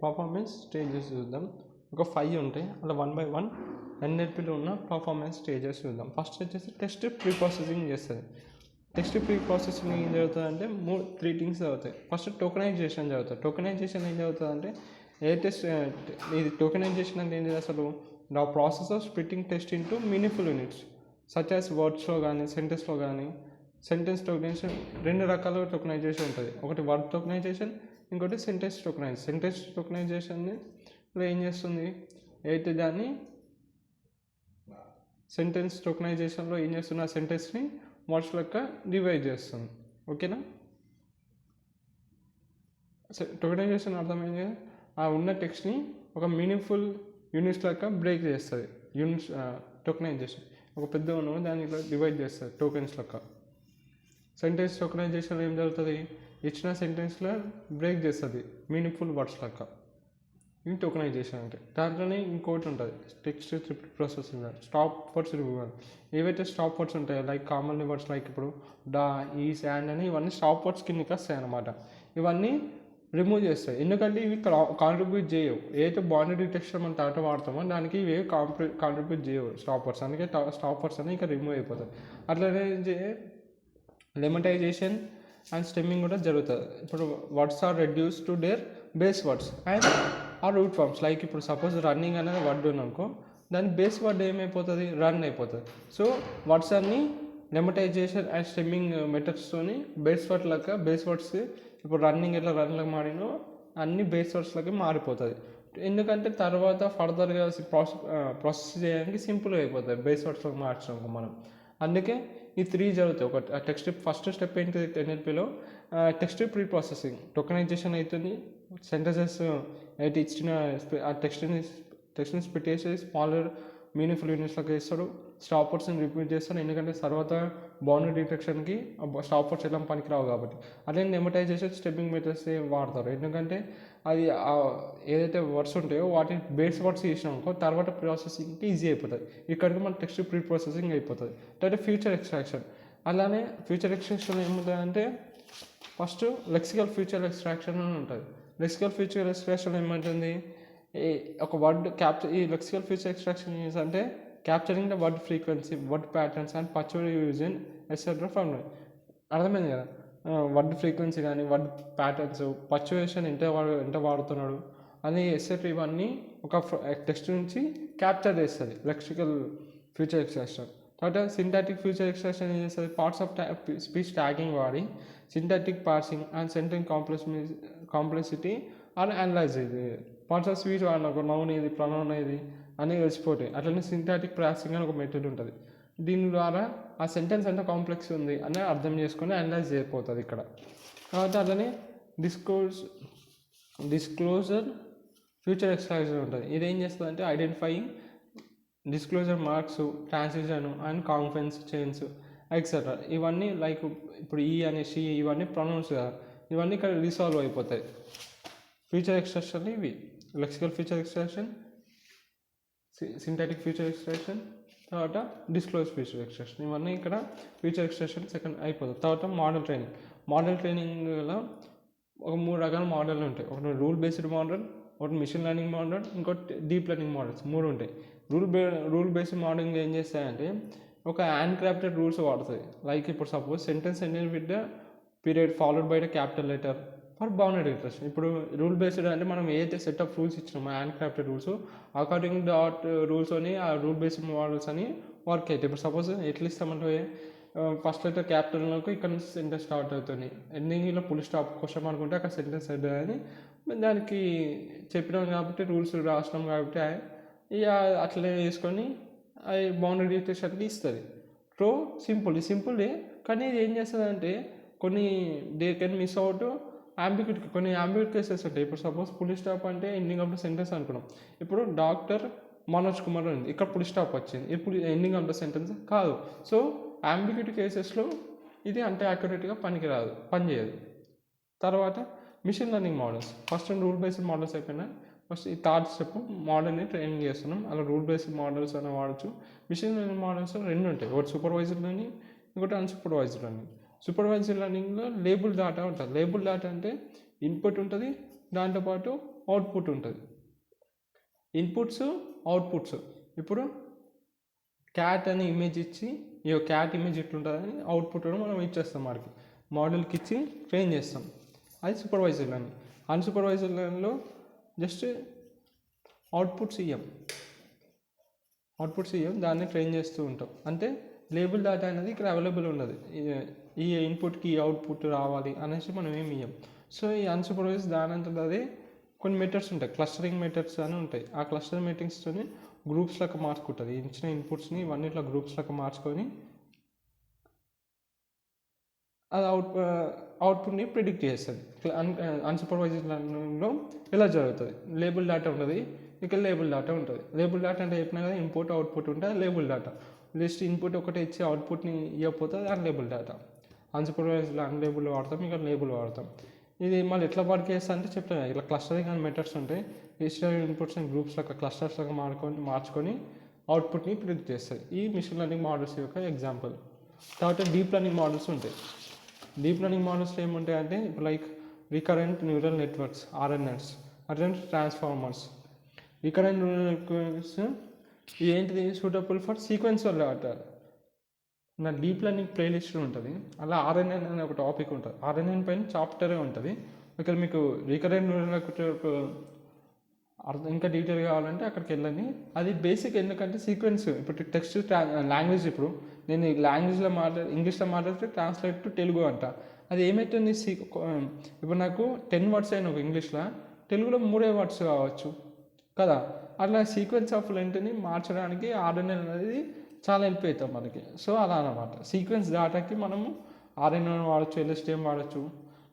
Performance stages చూద్దాం. ఒక 5 ఉంటాయి, అలా 1 by 1 ఎన్ఎల్పిలో ఉన్న పర్ఫార్మెన్స్ స్టేజెస్ చూద్దాం. ఫస్ట్ వచ్చేసి టెస్ట్ ప్రీ ప్రాసెసింగ్ చేస్తుంది. టెస్ట్ ప్రీ ప్రాసెసింగ్ ఏం జరుగుతుందంటే 3 థింగ్స్ జరుగుతాయి. ఫస్ట్ టోకనైజేషన్ జరుగుతుంది. టోకనైజేషన్ ఏం జరుగుతుందంటే ఇది టోకనైజేషన్ అంటే ఏంటి అసలు? The process of splitting text into meaningful units such as వర్డ్స్లో కానీ సెంటెన్స్లో కానీ. సెంటెన్స్ టోకనైజేషన్ 2 రకాల టోకనైజేషన్ ఉంటుంది. ఒకటి వర్డ్ టోకనైజేషన్, ఇంకోటి సెంటెన్స్ టోకనైజేషన్. సెంటెన్స్ టోకనైజేషన్ని ఏం చేస్తుంది అయితే దాన్ని సెంటెన్స్ టోకనైజేషన్లో ఏం చేస్తుంది, ఆ సెంటెన్స్ని వర్డ్స్ లెక్క డివైడ్ చేస్తుంది. ఓకేనా? టోకనైజేషన్ అర్థమైంది కదా. ఆ ఉన్న టెక్స్ట్ని ఒక మీనింగ్ఫుల్ యూనిట్స్ లెక్క బ్రేక్ చేస్తుంది. యూనిట్స్ టోకనైజేషన్ ఒక పెద్ద ఉన్న దాన్ని ఇట్లా డివైడ్ చేస్తుంది టోకెన్స్ లెక్క. సెంటెన్స్ టోకనైజేషన్లో ఏం జరుగుతుంది, ఇచ్చిన సెంటెన్స్లో బ్రేక్ చేస్తుంది మీనింగ్ఫుల్ వర్డ్స్ లెక్క. ఇది టోకనైజేషన్ అంటే. దాంట్లోనే ఇంకోటి ఉంటుంది text processing, stop words removal. ఏవైతే స్టాప్ వర్డ్స్ ఉంటాయో లైక్ కామన్లీ వర్డ్స్ లైక్ ఇప్పుడు డా, ఈస్, అండ్ అని ఇవన్నీ స్టాప్ వర్డ్స్ కిందకి వస్తాయి అన్నమాట. ఇవన్నీ రిమూవ్ చేస్తాయి. ఎందుకంటే ఇవి కాంట్రిబ్యూట్ చేయవు. ఏదైతే బాండెడ్ డిటెక్షన్ మనం టాటా వాడతామో దానికి ఇవి కాంట్రిబ్యూట్ చేయవు స్టాప్ వర్డ్స్. అందుకే స్టాప్ వర్డ్స్ అని ఇంకా రిమూవ్ అయిపోతాయి. అట్లనే లెమటైజేషన్ అండ్ స్టెమ్మింగ్ కూడా జరుగుతుంది. ఇప్పుడు words are reduce to their base words and ఆ రూట్ ఫార్మ్స్. లైక్ ఇప్పుడు సపోజ్ రన్నింగ్ అనేది వర్డ్ ఉందనుకో, దాని బేస్ వర్డ్ ఏమైపోతుంది, రన్ అయిపోతుంది. సో వర్డ్స్ అన్ని లెమటైజేషన్ అండ్ స్టెమ్మింగ్ మెథడ్స్తోని బేస్ వర్డ్ లెక్క బేస్ వర్డ్స్ ఇప్పుడు రన్నింగ్ ఎట్లా రన్లకు మాడినో అన్ని బేస్ వర్డ్స్లకి మారిపోతుంది. ఎందుకంటే తర్వాత ఫర్దర్గా ప్రాసెస్ చేయడానికి సింపుల్గా అయిపోతుంది బేస్ వర్డ్స్లోకి మార్చడానికి మనం. అందుకే ఈ 3 జరుగుతాయి. ఒక టెక్స్ట్ ఫస్ట్ స్టెప్ ఏంటి ఎన్ఎల్పిలో, టెక్స్ట్ ప్రీ ప్రాసెసింగ్. టోకనైజేషన్ అవుతుంది. సెంటెన్సెస్ అయితే ఇచ్చిన ఆ టెక్స్ట్ని స్ప్లిట్ చేసి స్మాలర్ మీనింగ్ఫుల్ యూనిట్స్లోకి వేస్తాడు. స్టాప్ వర్డ్స్ని రిపీట్ చేస్తాడు, ఎందుకంటే తర్వాత బౌండరీ డిటెక్షన్కి స్టాప్ వర్డ్స్ ఎలా పనికిరావు కాబట్టి. అదే లెమటైజేషన్ స్టెప్పింగ్ మెథడ్స్ వాడతారు, ఎందుకంటే అది ఏదైతే వర్డ్స్ ఉంటాయో వాటి బేస్ వర్డ్స్ చేసినామనుకో తర్వాత ప్రాసెసింగ్కి ఈజీ అయిపోతుంది. ఇక్కడికి మన టెక్స్ట్ ప్రీ ప్రాసెసింగ్ అయిపోతుంది. తర్వాత ఫ్యూచర్ ఎక్స్ట్రాక్షన్. అలానే ఫ్యూచర్ ఎక్స్ట్రాక్షన్ ఏముంటుందంటే ఫస్ట్ లెక్సికల్ ఫ్యూచర్ ఎక్స్ట్రాక్షన్ అని ఉంటుంది. లెక్సికల్ ఫ్యూచర్ ఎక్స్ట్రాక్షన్ ఏమంటుంది, ఒక వర్డ్ ఈ లెక్సికల్ ఫ్యూచర్ ఎక్స్ట్రాక్షన్ అంటే capturing the word frequency, word patterns and పర్చువల్ యూజింగ్ ఎక్సెట్రా ఫ్రమ్. అర్థమైంది కదా. వర్డ్ ఫ్రీక్వెన్సీ కానీ వర్డ్ ప్యాటర్న్స్, పర్చువేషన్ ఎంత వాడుతున్నాడు అని ఎక్సెట్రా ఇవన్నీ ఒక టెక్స్ట్ నుంచి క్యాప్చర్ చేస్తుంది లెక్సికల్ ఫ్యూచర్ ఎక్స్ట్రాక్షన్. తర్వాత సింటాటిక్ ఫ్యూచర్ ఎక్స్ట్రాక్షన్ ఏం చేస్తుంది, పార్ట్స్ ఆఫ్ స్పీచ్ ట్యాగింగ్ వాడి syntactic parsing and sentence complexity అని అనలైజ్ ఇది. పార్ట్స్ ఆఫ్ స్పీచ్ వాడిన నౌన్ ఏది, ప్రొనౌన్ ఏది అని తెలిసిపోతాయి. అట్లనే సింటాటిక్ ప్రాసెసింగ్ అని ఒక మెథడ్ ఉంటుంది. దీని ద్వారా ఆ సెంటెన్స్ ఎంత కాంప్లెక్స్ ఉంది అని అర్థం చేసుకొని అనలైజ్ చేయకపోతుంది ఇక్కడ. కాబట్టి అట్లనే డిస్క్లోజర్ ఫ్యూచర్ ఎక్స్ట్రాక్షన్ ఉంటుంది. ఇది ఏం చేస్తుంది అంటే identifying disclosure marks, transition and conference chains etcetera. ఇవన్నీ లైక్ ఇప్పుడు ఈ అనే సి ఇవన్నీ ప్రొనౌన్స్ కదా, ఇవన్నీ ఇక్కడ రీసాల్వ్ అయిపోతాయి. ఫ్యూచర్ ఎక్స్ట్రాక్షన్ ఇవి lexical feature extraction, syntactic future extraction, తర్వాత డిస్క్లోజ్ ఫ్యూచర్ ఎక్స్ట్రాక్షన్. ఇవన్నీ ఇక్కడ ఫ్యూచర్ ఎక్స్ట్రాక్షన్ సెకండ్ అయిపోతుంది. తర్వాత మోడల్ ట్రైనింగ్. మోడల్ ట్రైనింగ్లో ఒక 3 రకాల మోడల్ ఉంటాయి. ఒకటి రూల్ బేస్డ్ మోడల్, ఒకటి మిషన్ లెర్నింగ్ మోడల్, ఇంకోటి డీప్ లెర్నింగ్ మోడల్స్. 3 ఉంటాయి. రూల్ బేస్డ్ మోడలింగ్ ఏం చేస్తాయంటే ఒక హ్యాండ్ క్రాఫ్టెడ్ రూల్స్ వాడుతుంది. లైక్ ఇప్పుడు suppose sentence ending with the period followed by the capital letter for bounded detection. ఇప్పుడు రూల్ బేస్డ్ అంటే మనం ఏదైతే సెట్ ఆఫ్ రూల్స్ ఇచ్చినామో hand crafted rules according that rules అని ఆ రూల్ బేస్డ్ మోడల్స్ అని వర్క్ అవుతాయి. ఇప్పుడు సపోజ్ ఎట్లా ఇస్తామంటే ఫస్ట్ లెటర్ క్యాపిటల్లోకి ఇక్కడ నుంచి సెంటెన్స్ స్టార్ట్ అవుతుంది, ఎండింగ్లో ఫుల్ స్టాప్ క్వశ్చన్ అనుకుంటే అక్కడ సెంటెన్స్ అని దానికి చెప్పినాం కాబట్టి రూల్స్ రాసినాం కాబట్టి ఇక అట్లనే వేసుకొని అది బౌండరీ డిటెక్షన్కి ఇస్తుంది. సో సింపుల్ కానీ ఇది ఏం చేస్తుంది అంటే కొన్ని they can miss out ambiguity. కొన్ని అంబిగ్యూటీ కేసెస్ ఉంటాయి. ఇప్పుడు సపోజ్ ఫుల్ స్టాప్ అంటే ఎండింగ్ ఆఫ్ ద సెంటెన్స్ అనుకున్నాం. ఇప్పుడు డాక్టర్ మనోజ్ కుమార్ ఉంది, ఇక్కడ ఫుల్ స్టాప్ వచ్చింది, ఇప్పుడు ఎండింగ్ ఆఫ్ ద సెంటెన్స్ కాదు. సో అంబిగ్యూటీ కేసెస్లో ఇది అంటే యాక్యురేట్గా పనిచేయదు. తర్వాత machine learning models. First rule based models అయిపోయినా ఫస్ట్ ఈ థర్డ్ స్టెప్ మోడల్ని ట్రైనింగ్ చేస్తున్నాం. అలా రూల్ బేస్డ్ మోడల్స్ అని వాడచ్చు. మిషన్ లెర్నింగ్ మోడల్స్ 2 ఉంటాయి, ఒకటి సూపర్వైజ్డ్ లెర్నింగ్, ఇంకోటి అన్సూపర్వైజ్డ్ లెర్నింగ్. సూపర్వైజ్డ్ లెర్నింగ్లో లేబుల్ డేటా ఉంటుంది. లేబుల్ డేటా అంటే ఇన్పుట్ ఉంటుంది, దాంతోపాటు అవుట్పుట్ ఉంటుంది. Inputs, outputs. ఇప్పుడు క్యాట్ అని ఇమేజ్ ఇచ్చి ఈ క్యాట్ ఇమేజ్ ఇట్లుంటుందని అవుట్పుట్ మనం ఇచ్చేస్తాం వాడికి, మోడల్కి ఇచ్చి ట్రైన్ చేస్తాం. అది సూపర్వైజర్ లెర్నింగ్. అన్సూపర్వైజర్ లెర్నింగ్లో జస్ట్ అవుట్పుట్స్ ఇయ్యం, దాన్ని ట్రైన్ చేస్తూ ఉంటాం. అంటే లేబుల్ డేటా అనేది ఇక్కడ అవైలబుల్ ఉండదు. ఈ ఇన్పుట్కి ఈ అవుట్పుట్ రావాలి అనేసి మనం ఏమి ఇయ్యం. సో ఈ అన్సూపర్వైజ్ దాని అంతా అదే కొన్ని మెథడ్స్ ఉంటాయి, క్లస్టరింగ్ మెథడ్స్ అని ఉంటాయి. ఆ క్లస్టరింగ్ మెథడ్స్తోని గ్రూప్స్ లెక్క మార్చుకుంటుంది. ఇచ్చిన ఇన్పుట్స్ని ఇవన్నీ ఇట్లా గ్రూప్స్ లెక్క మార్చుకొని అది అవుట్పుట్ని ప్రిడిక్ట్ చేస్తుంది. అన్సూపర్వైజ్డ్ లెర్నింగ్లో ఇలా జరుగుతుంది. లేబుల్ డేటా ఉంటుంది, ఇక్కడ లేబుల్ డేటా ఉంటుంది. లేబుల్ డేటా అంటే చెప్పినా కదా, ఇన్పుట్ అవుట్పుట్ ఉంటుంది, లేబుల్ డేటా. జస్ట్ ఇన్పుట్ ఒకటే ఇచ్చి అవుట్పుట్ని ఇవ్వకపోతే అది అన్లేబుల్ డేటా. అన్సూపర్వైజ్డ్లో అన్లేబుల్ వాడతాం, ఇక్కడ లేబుల్ వాడతాం. ఇది మళ్ళీ ఎట్లా వర్క్ చేస్తా అంటే చెప్తాను, ఇట్లా క్లస్టరింగ్ అని మెథడ్స్ ఉంటాయి. ఇచ్చిన ఇన్పుట్స్ని గ్రూప్స్ లెక్క క్లస్టర్స్ లెక్క మార్చుకొని అవుట్పుట్ని ప్రిడిక్ట్ చేస్తుంది. ఈ మిషన్ లెర్నింగ్ మోడల్స్ యొక్క ఎగ్జాంపుల్. తర్వాత డీప్ లెర్నింగ్ మోడల్స్ ఉంటాయి. డీప్ లెర్నింగ్ మోడల్స్లో ఏముంటాయంటే ఇప్పుడు like recurrent neural networks, ఆర్ఎన్ఎన్స్, అటెంట్ transformers. Recurrent neural networks ఏంటిది, సూటబుల్ ఫర్ సీక్వెన్షియల్ డేటా. నా డీప్ లెర్నింగ్ ప్లేలిస్ట్ ఉంటుంది, అలా ఆర్ఎన్ఎన్ అనే ఒక టాపిక్ ఉంటుంది. ఆర్ఎన్ఎన్ పైన చాప్టరే ఉంటుంది. ఇక్కడ మీకు రికరెంట్ న్యూరల్ నెట్వర్క్ అర్థం ఇంకా డీటెయిల్ కావాలంటే అక్కడికి వెళ్ళండి. అది బేసిక్, ఎందుకంటే సీక్వెన్స్ ఇప్పుడు టెక్స్ట్ లాంగ్వేజ్, ఇప్పుడు నేను లాంగ్వేజ్లో ఇంగ్లీష్లో మాట్లాడితే ట్రాన్స్లేట్ టు తెలుగు అంట. అది ఏమవుతుంది, ఇప్పుడు నాకు 10 వర్డ్స్ అయినా ఒక ఇంగ్లీష్లో, తెలుగులో 3 వర్డ్స్ కావచ్చు కదా. అట్లా సీక్వెన్స్ ఆఫ్ లెంత్ని మార్చడానికి ఆర్ఎన్ఎన్ అనేది చాలా హెల్ప్ అవుతాం మనకి. సో అలా అనమాట, సీక్వెన్స్ డేటాకి మనము ఆర్ఎన్ఎన్ వాడచ్చు, ఎల్ఎస్టిఎం వాడచ్చు.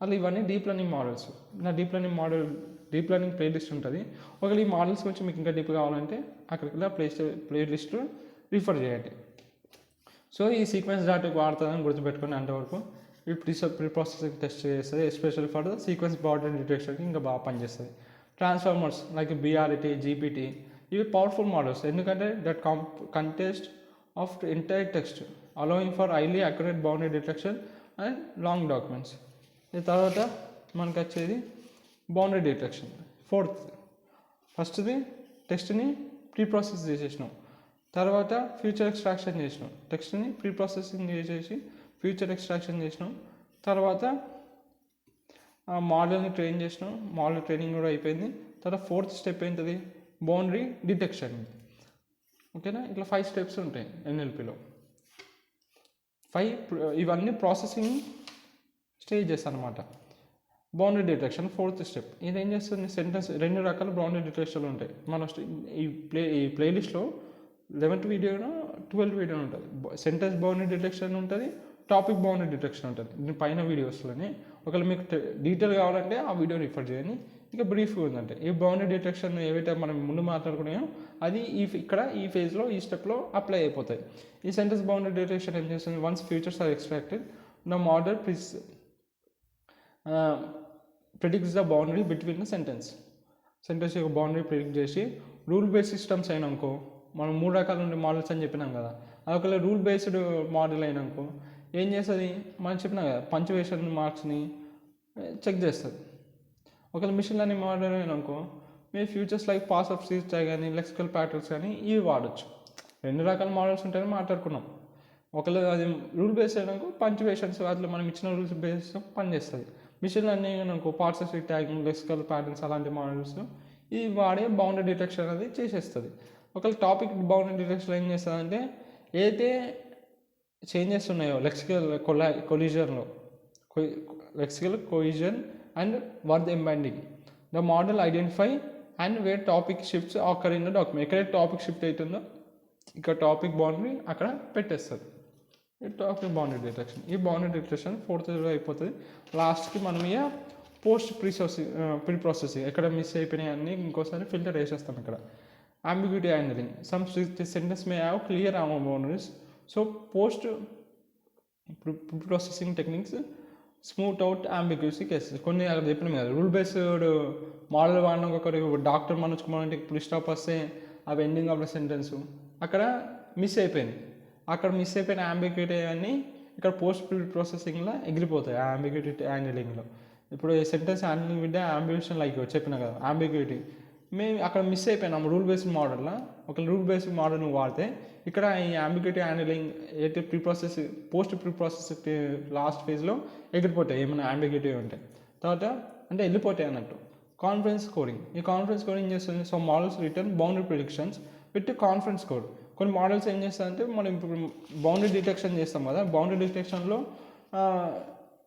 అలా ఇవన్నీ డీప్ లెర్నింగ్ మోడల్స్. నా డీప్ లెర్నింగ్ ప్లేలిస్ట్ ఉంటుంది. ఒకవేళ ఈ మోడల్స్ గురించి మీకు ఇంకా డీప్ కావాలంటే అక్కడికి ప్లేలిస్ట్ రిఫర్ చేయండి. సో ఈ సీక్వెన్స్ డేటాకి వాడుతుందని గుర్తుపెట్టుకుని అంతవరకు ఈ ప్రీ ప్రాసెసింగ్ టెస్ట్ చేస్తుంది, especially for the sequence border డిటెక్షన్కి ఇంకా బాగా పనిచేస్తుంది. ట్రాన్స్ఫార్మర్స్ లైక్ బిఆర్టీ, జీపీటీ, ఇవి పవర్ఫుల్ మోడల్స్, ఎందుకంటే that context of entire text allowing for highly accurate boundary detection and long documents. ఈ తర్వాత మనకు వచ్చేది బౌండరీ డిటెక్షన్. ఫస్ట్ది టెక్స్ట్ని ప్రీ ప్రాసెస్ చేసేసినాం, తర్వాత ఫ్యూచర్ ఎక్స్ట్రాక్షన్ చేసినాం. టెక్స్ట్ని ప్రీ ప్రాసెసింగ్ చేసేసి ఫ్యూచర్ ఎక్స్ట్రాక్షన్ చేసినాం. తర్వాత ఆ మోడల్ని ట్రైన్ చేసినాం, మోడల్ ట్రైనింగ్ కూడా అయిపోయింది. తర్వాత 4th స్టెప్ ఏంటిది, బౌండరీ డిటెక్షన్. ఓకేనా, ఇట్లా 5 స్టెప్స్ ఉంటాయి ఎన్ఎల్పిలో. 5 ఇవన్నీ ప్రాసెసింగ్ స్టేజెస్ అనమాట. Boundary detection 4th step. ఇది ఏం చేస్తుంది, సెంటెన్స్ 2 రకాల బౌండరీ డిటెక్షన్లు ఉంటాయి. మన ఈ ప్లేలిస్ట్లో 11th వీడియోను 12th వీడియో ఉంటుంది. సెంటెన్స్ బౌండరీ డిటెక్షన్ ఉంటుంది, టాపిక్ బౌండరీ డిటెక్షన్ ఉంటుంది. దీని పైన వీడియోస్లోనే. ఒకవేళ మీకు డీటెయిల్ కావాలంటే ఆ వీడియో రిఫర్ చేయండి. ఇక బ్రీఫ్గా ఉందంటే ఈ బౌండరీ డిటెక్షన్ ఏవైతే మనం ముందు మాట్లాడుకున్నామో అది ఇక్కడ ఈ ఫేజ్లో ఈ స్టెప్లో అప్లై అయిపోతాయి. ఈ సెంటెన్స్ బౌండరీ డిటెక్షన్ ఏం చేస్తుంది, once features are extracted the model predicts the boundary between the sentence యొక్క బౌండరీ ప్రిడిక్ట్ చేసి, రూల్ బేస్డ్ సిస్టమ్స్ అయినాకో, మనం 3 రకాల ఉండే మోడల్స్ అని చెప్పినాం కదా, అదొకవేళ రూల్ బేస్డ్ మోడల్ అయినాకో ఏం చేస్తుంది, మనం చెప్పినాం కదా పంచువేషన్ మార్క్స్ని చెక్ చేస్తుంది. ఒకవేళ మిషన్ లెర్నింగ్ మోడల్ అయినాకో మీరు futures like pass of seats కానీ లెక్సికల్ ప్యాటర్న్స్ కానీ ఇవి వాడచ్చు. 2 రకాల మోడల్స్ ఉంటాయని మాట్లాడుకున్నాం. ఒకవేళ అది రూల్ బేస్ అయినాకో పంచువేషన్స్ వాటిలో మనం ఇచ్చిన రూల్స్ బేస్ పనిచేస్తుంది. మిషన్ లెర్నింగ్ అయినాకో parts of tagging, lexical patterns అలాంటి మోడల్స్ ఇది వాడే బౌండరీ డిటెక్షన్ అనేది చేసేస్తుంది. ఒకవేళ టాపిక్ బౌండరీ డిటెక్షన్ ఏం చేస్తుందంటే, ఏదైతే చేంజెస్ ఉన్నాయో lexical collision and word embedding, the model identify and where topic shifts occur in the document. ఎక్కడైతే టాపిక్ షిఫ్ట్ అవుతుందో ఇక్కడ టాపిక్ బౌండరీ అక్కడ పెట్టేస్తుంది. ఈ టాపిక్ బౌండరీ డిటెక్షన్, ఈ బౌండరీ డిటెక్షన్ 4th అయిపోతుంది. లాస్ట్కి మనం ఇక పోస్ట్ ప్రీ ప్రాసెసింగ్ ఎక్కడ మిస్ అయిపోయినాయి అన్నీ ఇంకోసారి ఫిల్టర్ వేసేస్తాం. ఇక్కడ ambiguity handling, some sentences may have clear boundaries, so post processing techniques smooth out ambiguity cases. కొన్ని అక్కడ చెప్పినాం కదా, రూల్ బేస్డ్ మోడల్ వాడిన ఒకరికి డాక్టర్ మనోజ్ కుమార్ అంటే పులి స్టాప్ వస్తే అవి ఎండింగ్ ఆఫ్ ద సెంటెన్స్ అక్కడ మిస్ అయిపోయింది. అక్కడ మిస్ అయిపోయిన అంబిగ్యూటీ అన్నీ ఇక్కడ పోస్ట్ ప్రాసెసింగ్లో ఎగిరిపోతాయి. ఆ అంబిగ్యూటీ హ్యాండిలింగ్లో ఇప్పుడు సెంటెన్స్ హ్యాండ్లింగ్ విత్ అంబిగ్యూషన్ లైక్ చెప్పిన కదా అంబిగ్యూటీ మేము అక్కడ మిస్ అయిపోయినాం రూల్ బేస్డ్ మోడల్లో. ఒక రూల్ బేస్డ్ మోడల్ నువ్వు వాడితే ఇక్కడ ఈ అంబిగ్యూటీ హ్యాండ్లింగ్ అయితే pre process post pre process last ఫేజ్లో ఎగిరిపోతాయి ఏమైనా అంబిగ్యూటీ ఉంటే. తర్వాత అంటే వెళ్ళిపోతాయి అన్నట్టు. కాన్ఫిడెన్స్ కోడింగ్, ఈ కాన్ఫిడెన్స్ కోడింగ్ చేస్తుంది. So models return boundary predictions with confidence కోడ్. కొన్ని మోడల్స్ ఏం చేస్తారంటే మనం ఇప్పుడు బౌండరీ డిటెక్షన్ చేస్తాం కదా, బౌండరీ డిటెక్షన్లో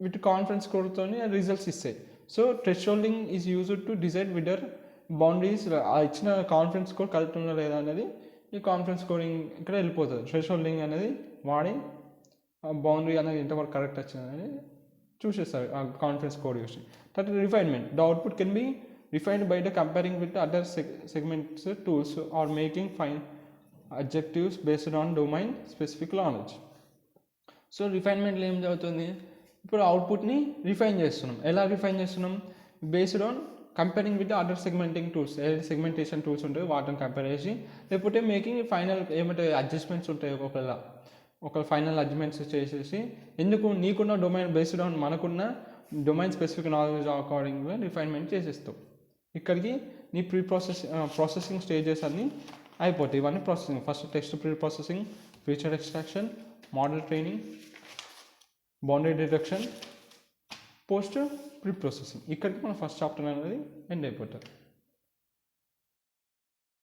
విత్ కాన్ఫిడెన్స్ కోడ్తో రిజల్ట్స్ ఇస్తాయి. So thresholding is used to decide whether boundaries ఇచ్చిన కాన్ఫిడెన్స్ కోడ్ కరెక్ట్ ఉందా లేదా అనేది ఈ కాన్ఫిడెన్స్ కోడింగ్ ఇక్కడ వెళ్ళిపోతుంది. థ్రెషోల్డింగ్ అనేది వాడి బౌండరీ అనేది ఎంతవరకు కరెక్ట్ వచ్చిందని చూసేస్తారు ఆ కాన్ఫిడెన్స్ కోడ్ యూస్. తర్వాత refinement, the output can be refined by the comparing with other segments tools or making fine objectives based on domain specific knowledge. So రిఫైన్మెంట్లో ఏం జరుగుతుంది, ఇప్పుడు అవుట్పుట్ని రిఫైన్ చేస్తున్నాం. ఎలా రిఫైన్ చేస్తున్నాం, based on comparing with other segmenting tools, ఏదైతే segmentation tools ఉంటాయో వాటిని కంపేర్ చేసి, లేకపోతే మేకింగ్ ఫైనల్ ఏమంటే అడ్జస్ట్మెంట్స్ ఉంటాయి ఒక ఫైనల్ అడ్జస్ట్మెంట్స్ చేసేసి, ఎందుకు నీకున్న డొమైన్ బేస్డ్ ఆన్ మనకున్న డొమైన్ స్పెసిఫిక్ నాలెడ్జ్ అకార్డింగ్గా రిఫైన్మెంట్ చేసేస్తావు. ఇక్కడికి నీ ప్రాసెసింగ్ స్టేజెస్ అన్నీ అయిపోతాయి. ఇవన్నీ processing, first text pre processing, feature extraction, model training, boundary detection, post pre processing. ఇక్కడికి మన ఫస్ట్ చాప్టర్ అనేది ఎండ్ అయిపోతుంది.